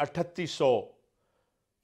3800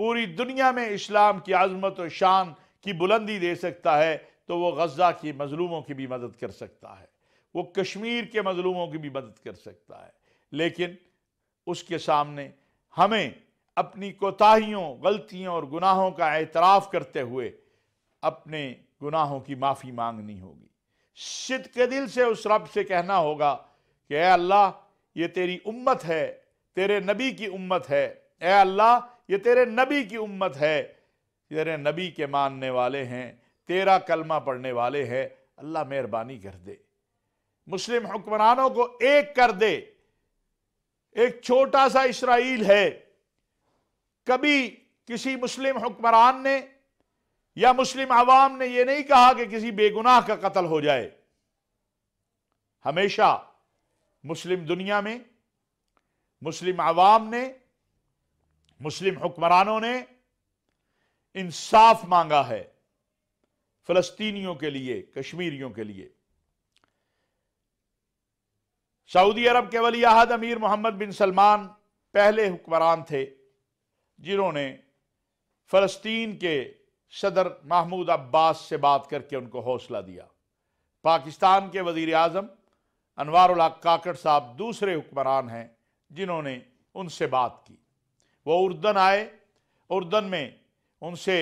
پوری دنیا میں اسلام کی عظمت و شان کی بلندی دے سکتا ہے تو وہ غزہ کی مظلوموں کی بھی مدد کر سکتا ہے، وہ کشمیر کے مظلوموں کی بھی مدد کر سکتا ہے، لیکن اس کے سامنے ہمیں اپنی کوتاہیوں، غلطیوں اور گناہوں کا اعتراف کرتے ہوئے اپنے گناہوں کی معافی مانگنی ہوگی۔ صدق دل سے اس رب سے کہنا ہوگا کہ اے اللہ یہ تیری امت ہے، تیرے نبی کی امت ہے، اے اللہ یہ تیرے نبی کی امت ہے، تیرے نبی کے ماننے والے ہیں، تیرا کلمہ پڑھنے والے ہیں، اللہ مہربانی کر دے، مسلم حکمرانوں کو ایک کر دے۔ ایک چھوٹا سا اسرائیل ہے، کبھی کسی مسلم حکمران نے یا مسلم عوام نے یہ نہیں کہا کہ کسی بے گناہ کا قتل ہو جائے۔ ہمیشہ مسلم دنیا میں مسلم عوام نے، مسلم حکمرانوں نے انصاف مانگا ہے فلسطینیوں کے لیے، کشمیریوں کے لیے۔ سعودی عرب کے ولی عہد امیر محمد بن سلمان پہلے حکمران تھے جنہوں نے فلسطین کے صدر محمود عباس سے بات کر کے ان کو حوصلہ دیا۔ پاکستان کے وزیر اعظم انوار الحق کاکڑ صاحب دوسرے حکمران ہیں جنہوں نے ان سے بات کی۔ وہ اردن آئے، اردن میں ان سے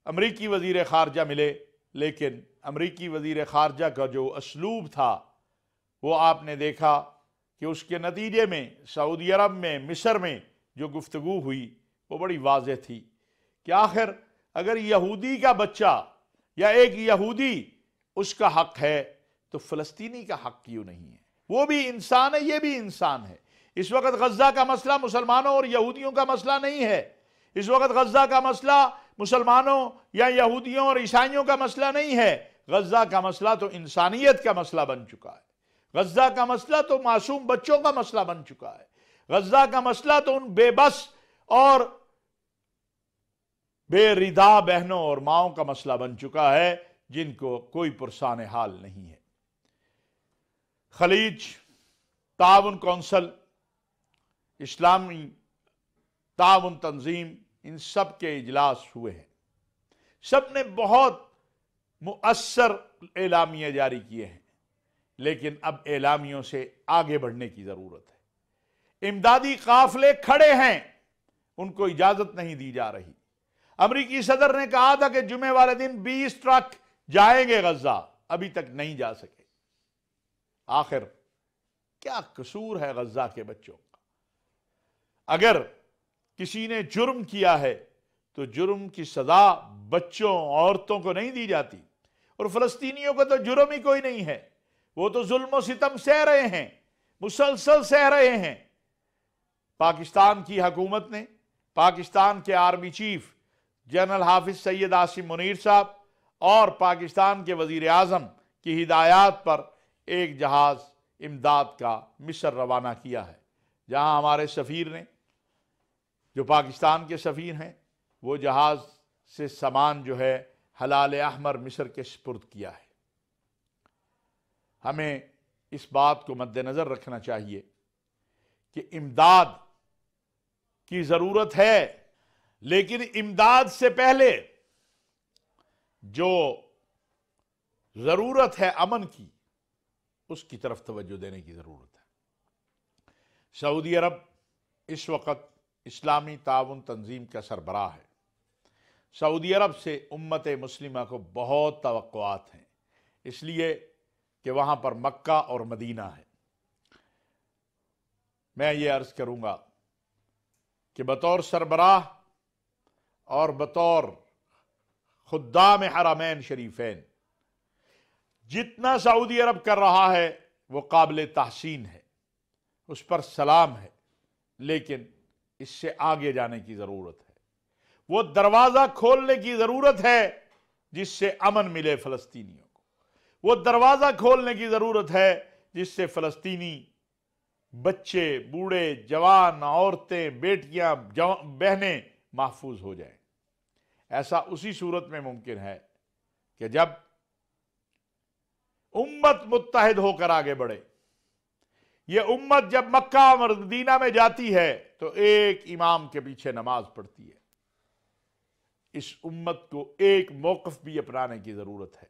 امریکی وزیر خارجہ ملے، لیکن امریکی وزیر خارجہ کا جو اسلوب تھا وہ آپ نے دیکھا کہ اس کے نتیجے میں سعودی عرب میں، مصر میں جو گفتگو ہوئی وہ بڑی واضح تھی کہ آخر اگر یہودی کا بچہ یا ایک یہودی اس کا حق ہے تو فلسطینی کا حق کیوں نہیں ہے؟ وہ بھی انسان ہے، یہ بھی انسان ہے۔ اس وقت غزہ کا مسئلہ مسلمانوں اور یہودیوں کا مسئلہ نہیں ہے، اس وقت غزہ کا مسئلہ مسلمانوں یا یہودیوں اور عیسائیوں کا مسئلہ نہیں ہے، غزہ کا مسئلہ تو انسانیت کا مسئلہ بن چکا ہے، غزہ کا مسئلہ تو معصوم بچوں کا مسئلہ بن چکا ہے، غزہ کا مسئلہ تو ان بے بس اور بے ردا بہنوں اور ماؤں کا مسئلہ بن چکا ہے جن کو کوئی پرسان حال نہیں ہے۔ خلیج تعاون کونسل، اسلامی تعاون تنظیم، ان سب کے اجلاس ہوئے ہیں، سب نے بہت مؤثر اعلامیے جاری کیے ہیں، لیکن اب اعلامیوں سے آگے بڑھنے کی ضرورت ہے۔ امدادی قافلے کھڑے ہیں، ان کو اجازت نہیں دی جا رہی۔ امریکی صدر نے کہا تھا کہ جمعے والے دن 20 ٹرک جائیں گے غزہ، ابھی تک نہیں جا سکے۔ آخر کیا قصور ہے غزہ کے بچوں کا؟ اگر کسی نے جرم کیا ہے تو جرم کی سزا بچوں، عورتوں کو نہیں دی جاتی، اور فلسطینیوں کو تو جرم ہی کوئی نہیں ہے، وہ تو ظلم و ستم سہ رہے ہیں، مسلسل سہ رہے ہیں۔ پاکستان کی حکومت نے، پاکستان کے آرمی چیف جنرل حافظ سید عاصم منیر صاحب اور پاکستان کے وزیر اعظم کی ہدایات پر ایک جہاز امداد کا مصر روانہ کیا ہے، جہاں ہمارے سفیر نے، جو پاکستان کے سفیر ہیں، وہ جہاز سے سامان جو ہے ہلال احمر مصر کے سپرد کیا ہے۔ ہمیں اس بات کو مد نظر رکھنا چاہیے کہ امداد کی ضرورت ہے، لیکن امداد سے پہلے جو ضرورت ہے امن کی، اس کی طرف توجہ دینے کی ضرورت ہے۔ سعودی عرب اس وقت اسلامی تعاون تنظیم کا سربراہ ہے۔ سعودی عرب سے امت مسلمہ کو بہت توقعات ہیں، اس لیے کہ وہاں پر مکہ اور مدینہ ہے۔ میں یہ عرض کروں گا کہ بطور سربراہ اور بطور خدام حرمین شریفین جتنا سعودی عرب کر رہا ہے وہ قابل تحسین ہے، اس پر سلام ہے، لیکن اس سے آگے جانے کی ضرورت ہے۔ وہ دروازہ کھولنے کی ضرورت ہے جس سے امن ملے فلسطینیوں کو، وہ دروازہ کھولنے کی ضرورت ہے جس سے فلسطینی بچے، بوڑھے، جوان، عورتیں، بیٹیاں، بہنیں محفوظ ہو جائیں۔ ایسا اسی صورت میں ممکن ہے کہ جب امت متحد ہو کر آگے بڑھے۔ یہ امت جب مکہ اور مدینہ میں جاتی ہے تو ایک امام کے پیچھے نماز پڑھتی ہے، اس امت کو ایک موقف بھی اپنانے کی ضرورت ہے۔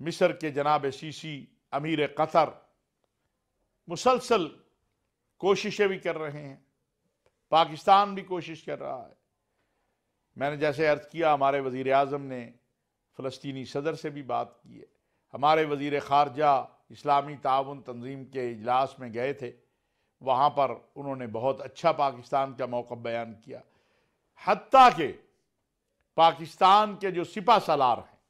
مصر کے جناب سیسی امیر قطر مسلسل کوششیں بھی کر رہے ہیں، پاکستان بھی کوشش کر رہا ہے۔ میں نے جیسے عرض کیا، ہمارے وزیر اعظم نے فلسطینی صدر سے بھی بات کی ہے، ہمارے وزیر خارجہ اسلامی تعاون تنظیم کے اجلاس میں گئے تھے، وہاں پر انہوں نے بہت اچھا پاکستان کا موقف بیان کیا، حتیٰ کہ پاکستان کے جو سپہ سالار ہیں،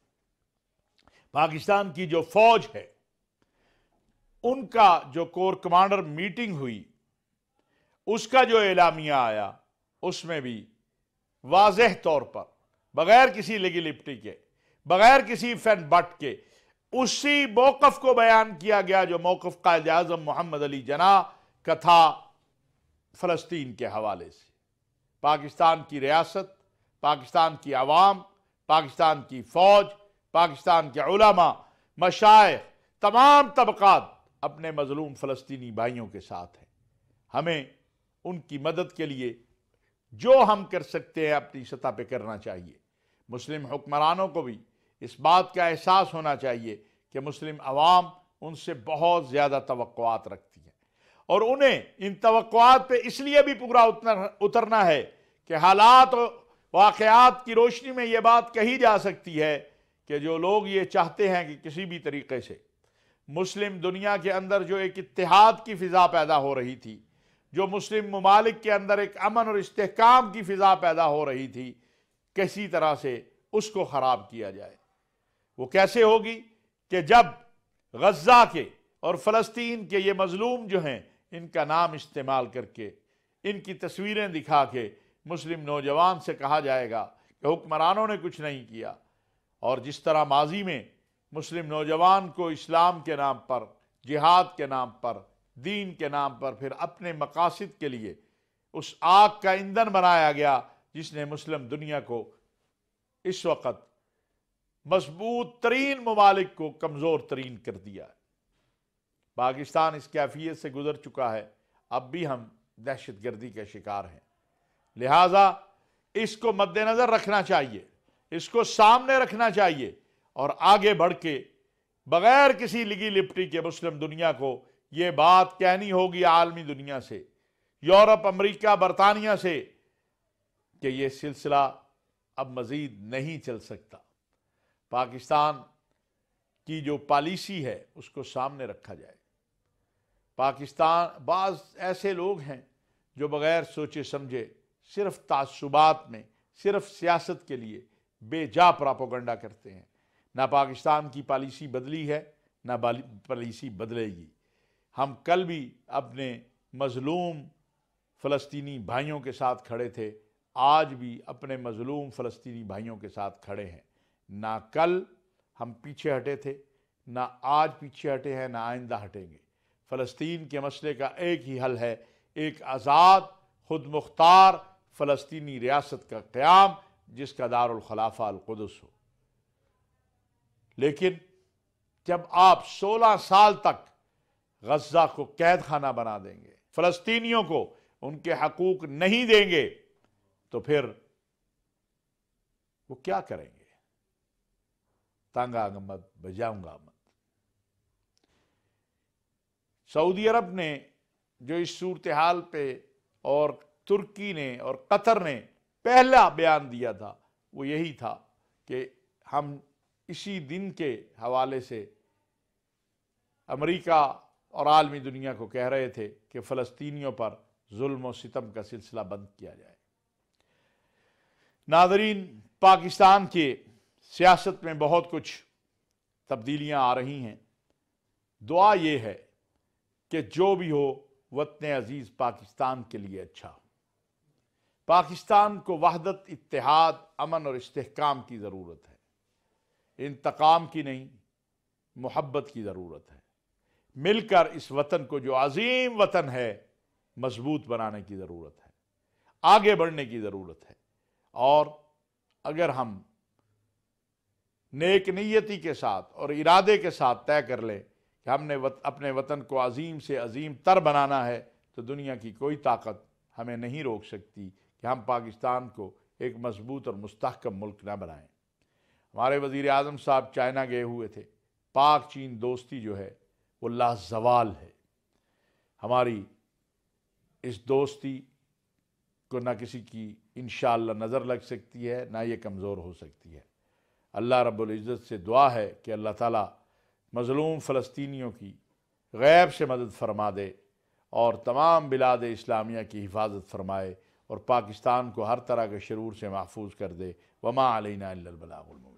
پاکستان کی جو فوج ہے، ان کا جو کور کمانڈر میٹنگ ہوئی، اس کا جو اعلامیہ آیا، اس میں بھی واضح طور پر بغیر کسی لگی لپٹی کے، بغیر کسی فن بٹ کے اسی موقف کو بیان کیا گیا جو موقف قائد اعظم محمد علی جناح کا تھا فلسطین کے حوالے سے۔ پاکستان کی ریاست، پاکستان کی عوام، پاکستان کی فوج، پاکستان کے علماء، مشائخ، تمام طبقات اپنے مظلوم فلسطینی بھائیوں کے ساتھ ہیں۔ ہمیں ان کی مدد کے لیے جو ہم کر سکتے ہیں اپنی سطح پہ کرنا چاہیے۔ مسلم حکمرانوں کو بھی اس بات کا احساس ہونا چاہیے کہ مسلم عوام ان سے بہت زیادہ توقعات رکھتی ہے، اور انہیں ان توقعات پہ اس لیے بھی پورا اترنا ہے کہ حالات و واقعات کی روشنی میں یہ بات کہی جا سکتی ہے کہ جو لوگ یہ چاہتے ہیں کہ کسی بھی طریقے سے مسلم دنیا کے اندر جو ایک اتحاد کی فضا پیدا ہو رہی تھی، جو مسلم ممالک کے اندر ایک امن اور استحکام کی فضا پیدا ہو رہی تھی، کسی طرح سے اس کو خراب کیا جائے۔ وہ کیسے ہوگی کہ جب غزہ کے اور فلسطین کے یہ مظلوم جو ہیں، ان کا نام استعمال کر کے، ان کی تصویریں دکھا کے مسلم نوجوان سے کہا جائے گا کہ حکمرانوں نے کچھ نہیں کیا۔ اور جس طرح ماضی میں مسلم نوجوان کو اسلام کے نام پر، جہاد کے نام پر، دین کے نام پر، پھر اپنے مقاصد کے لیے اس آگ کا ایندھن بنایا گیا جس نے مسلم دنیا کو اس وقت مضبوط ترین ممالک کو کمزور ترین کر دیا ہے۔ پاکستان اس کیفیت سے گزر چکا ہے، اب بھی ہم دہشت گردی کے شکار ہیں، لہٰذا اس کو مد نظر رکھنا چاہیے، اس کو سامنے رکھنا چاہیے، اور آگے بڑھ کے بغیر کسی لگی لپٹی کے مسلم دنیا کو یہ بات کہنی ہوگی، عالمی دنیا سے، یورپ، امریکہ، برطانیہ سے، کہ یہ سلسلہ اب مزید نہیں چل سکتا۔ پاکستان کی جو پالیسی ہے اس کو سامنے رکھا جائے۔ پاکستان، بعض ایسے لوگ ہیں جو بغیر سوچے سمجھے صرف تعصبات میں، صرف سیاست کے لیے بے جا پراپوگنڈا کرتے ہیں۔ نہ پاکستان کی پالیسی بدلی ہے، نہ پالیسی بدلے گی۔ ہم کل بھی اپنے مظلوم فلسطینی بھائیوں کے ساتھ کھڑے تھے، آج بھی اپنے مظلوم فلسطینی بھائیوں کے ساتھ کھڑے ہیں۔ نہ کل ہم پیچھے ہٹے تھے، نہ آج پیچھے ہٹے ہیں، نہ آئندہ ہٹیں گے۔ فلسطین کے مسئلے کا ایک ہی حل ہے، ایک آزاد، خود مختار فلسطینی ریاست کا قیام، جس کا دارالخلافہ القدس ہو۔ لیکن جب آپ 16 سال تک غزہ کو قید خانہ بنا دیں گے، فلسطینیوں کو ان کے حقوق نہیں دیں گے، تو پھر وہ کیا کریں گے؟ تنگ آنگا مت، بجاؤں گا مت۔ سعودی عرب نے جو اس صورتحال پہ، اور ترکی نے اور قطر نے پہلا بیان دیا تھا، وہ یہی تھا کہ ہم اسی دن کے حوالے سے امریکہ اور عالمی دنیا کو کہہ رہے تھے کہ فلسطینیوں پر ظلم و ستم کا سلسلہ بند کیا جائے۔ ناظرین، پاکستان کے سیاست میں بہت کچھ تبدیلیاں آ رہی ہیں۔ دعا یہ ہے کہ جو بھی ہو وطن عزیز پاکستان کے لیے اچھا ہو۔ پاکستان کو وحدت، اتحاد، امن اور استحکام کی ضرورت ہے، انتقام کی نہیں، محبت کی ضرورت ہے۔ مل کر اس وطن کو، جو عظیم وطن ہے، مضبوط بنانے کی ضرورت ہے، آگے بڑھنے کی ضرورت ہے۔ اور اگر ہم نیک نیتی کے ساتھ اور ارادے کے ساتھ طے کر لیں کہ ہم نے اپنے وطن کو عظیم سے عظیم تر بنانا ہے، تو دنیا کی کوئی طاقت ہمیں نہیں روک سکتی کہ ہم پاکستان کو ایک مضبوط اور مستحکم ملک نہ بنائیں۔ ہمارے وزیر اعظم صاحب چائنا گئے ہوئے تھے۔ پاک چین دوستی جو ہے وہ لازوال ہے۔ ہماری اس دوستی کو نہ کسی کی انشاءاللہ نظر لگ سکتی ہے، نہ یہ کمزور ہو سکتی ہے۔ اللہ رب العزت سے دعا ہے کہ اللہ تعالیٰ مظلوم فلسطینیوں کی غیب سے مدد فرما دے اور تمام بلاد اسلامیہ کی حفاظت فرمائے اور پاکستان کو ہر طرح کے شرور سے محفوظ کر دے۔ وما علینا الا البلاغ المبین۔